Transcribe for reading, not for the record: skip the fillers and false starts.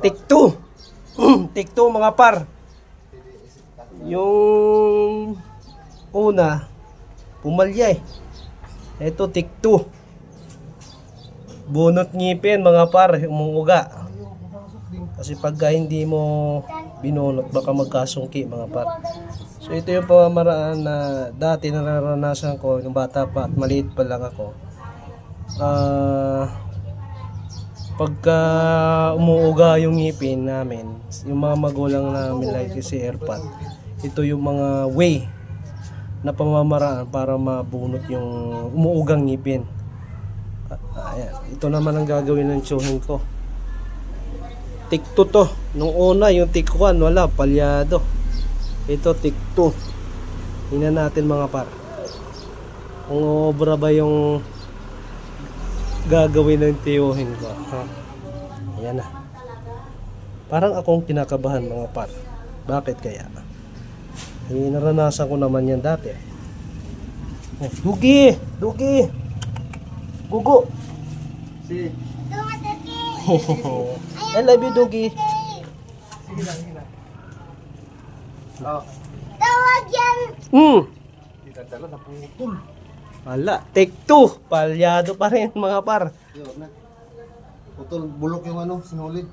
Take two. Take two mga par. Yung una, pumalya eh. Ito, take two. Bunot ngipin mga par, umuuga. Kasi pagka hindi mo binunot, baka magkasungki mga par. So ito yung pamamaraan na dati nararanasan ko nung bata pa at maliit pa lang ako. Pagka umuuga yung ngipin namin, yung mga magulang namin like si Airpot, ito yung mga way na pamamaraan para mabunot yung umuugang ngipin. Ayan, ito naman ang gagawin ng tsuhin ko. Tik 2 to. Nung una yung tik 1 wala, palyado. Ito tik 2. Tingnan natin mga par. Kung obra ba yung gagawin ng tiyuhin ko. Ha? Ayan na. Parang akong kinakabahan mga par. Bakit kaya? Naranasan ko naman yan dati. Oh, Dugi! Dugi! Gugo! Si. I love you, Dugi. Sige lang, sige lang. Oh. Tawag yan. Hindi ka dala, naputol. Wala. Take 2. Palyado pa rin mga par. Yun na. Putol, bulok yung ano, sinulid.